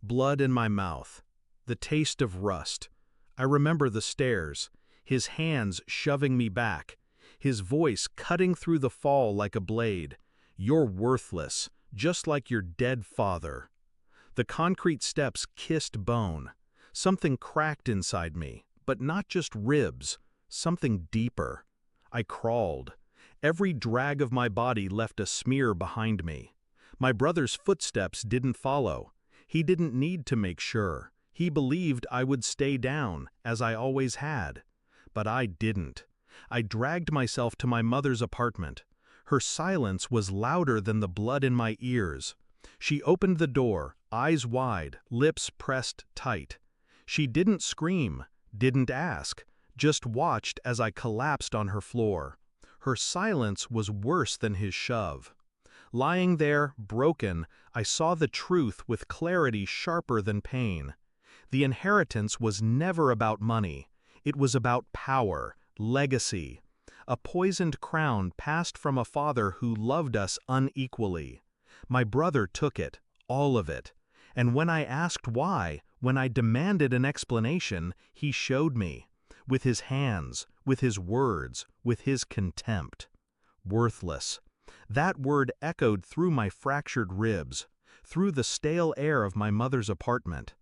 Blood in my mouth. The taste of rust. I remember the stairs, his hands shoving me back, his voice cutting through the fall like a blade. "You're worthless, just like your dead father." The concrete steps kissed bone. Something cracked inside me, but not just ribs, something deeper. I crawled. Every drag of my body left a smear behind me. My brother's footsteps didn't follow. He didn't need to make sure. He believed I would stay down, as I always had. But I didn't. I dragged myself to my mother's apartment. Her silence was louder than the blood in my ears. She opened the door, eyes wide, lips pressed tight. She didn't scream, didn't ask, just watched as I collapsed on her floor. Her silence was worse than his shove. Lying there, broken, I saw the truth with clarity sharper than pain. The inheritance was never about money. It was about power, legacy. A poisoned crown passed from a father who loved us unequally. My brother took it, all of it. And when I asked why, when I demanded an explanation, he showed me. With his hands, with his words, with his contempt. Worthless. That word echoed through my fractured ribs, through the stale air of my mother's apartment.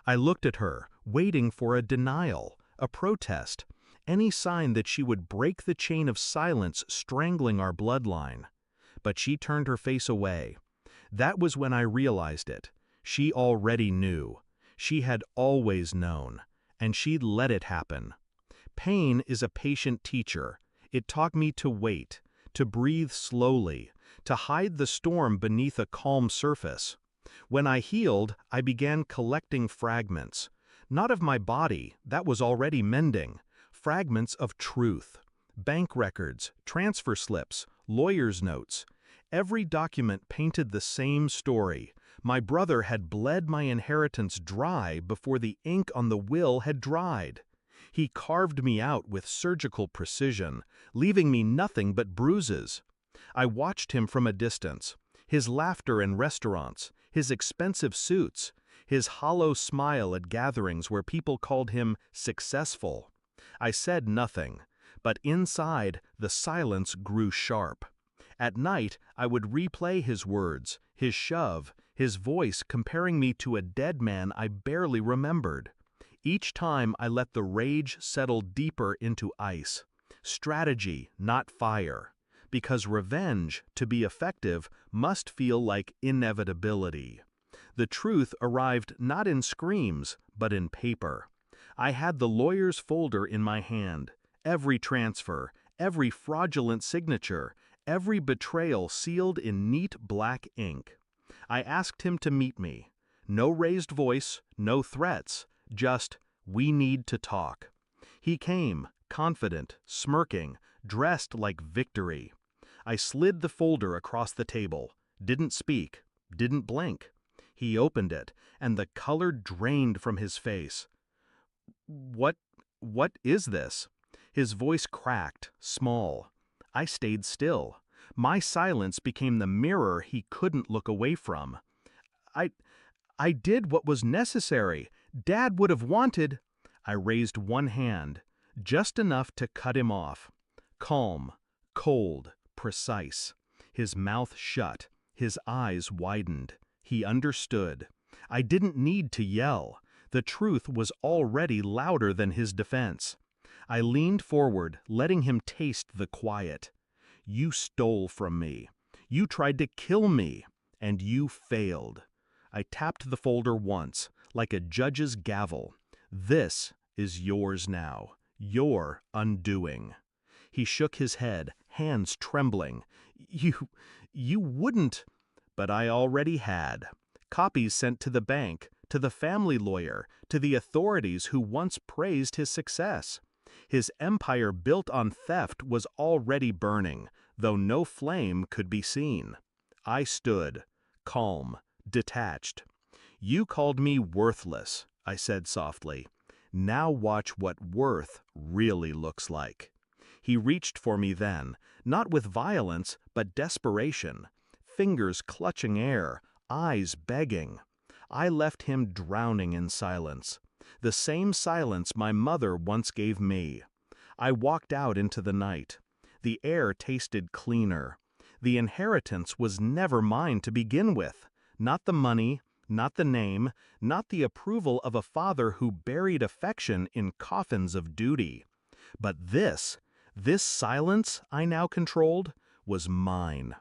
I looked at her, waiting for a denial, a protest, any sign that she would break the chain of silence strangling our bloodline. But she turned her face away. That was when I realized it. She already knew. She had always known, and she'd let it happen. Pain is a patient teacher. It taught me to wait, to breathe slowly, to hide the storm beneath a calm surface. When I healed, I began collecting fragments. Not of my body, that was already mending. Fragments of truth. Bank records, transfer slips, lawyer's notes. Every document painted the same story. My brother had bled my inheritance dry before the ink on the will had dried. He carved me out with surgical precision, leaving me nothing but bruises. I watched him from a distance. His laughter in restaurants, his expensive suits, his hollow smile at gatherings where people called him successful. I said nothing, but inside, the silence grew sharp. At night, I would replay his words, his shove, his voice comparing me to a dead man I barely remembered. Each time I let the rage settle deeper into ice. Strategy, not fire. Because revenge, to be effective, must feel like inevitability. The truth arrived not in screams, but in paper. I had the lawyer's folder in my hand. Every transfer, every fraudulent signature, every betrayal sealed in neat black ink. I asked him to meet me. No raised voice, no threats, just, "We need to talk." He came, confident, smirking, dressed like victory. I slid the folder across the table, didn't speak, didn't blink. He opened it, and the color drained from his face. What is this?" His voice cracked, small. I stayed still. My silence became the mirror he couldn't look away from. I did what was necessary. Dad would have wanted." I raised one hand, just enough to cut him off. Calm, cold, precise. His mouth shut, his eyes widened. He understood. I didn't need to yell. The truth was already louder than his defense. I leaned forward, letting him taste the quiet. "You stole from me. You tried to kill me, and you failed." I tapped the folder once, like a judge's gavel. "This is yours now. Your undoing." He shook his head, hands trembling. You wouldn't." But I already had. Copies sent to the bank, to the family lawyer, to the authorities who once praised his success. His empire built on theft was already burning, though no flame could be seen. I stood, calm, detached. "You called me worthless," I said softly. "Now watch what worth really looks like." He reached for me then, not with violence, but desperation. Fingers clutching air, eyes begging. I left him drowning in silence. The same silence my mother once gave me. I walked out into the night. The air tasted cleaner. The inheritance was never mine to begin with. Not the money, not the name, not the approval of a father who buried affection in coffins of duty. But this silence I now controlled, was mine.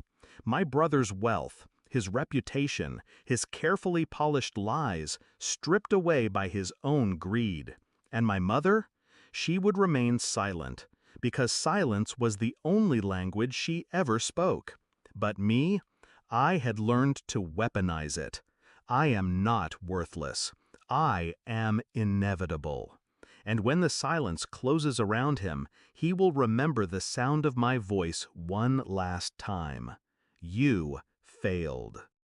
My brother's wealth, his reputation, his carefully polished lies, stripped away by his own greed. And my mother? She would remain silent, because silence was the only language she ever spoke. But me? I had learned to weaponize it. I am not worthless. I am inevitable. And when the silence closes around him, he will remember the sound of my voice one last time. You failed.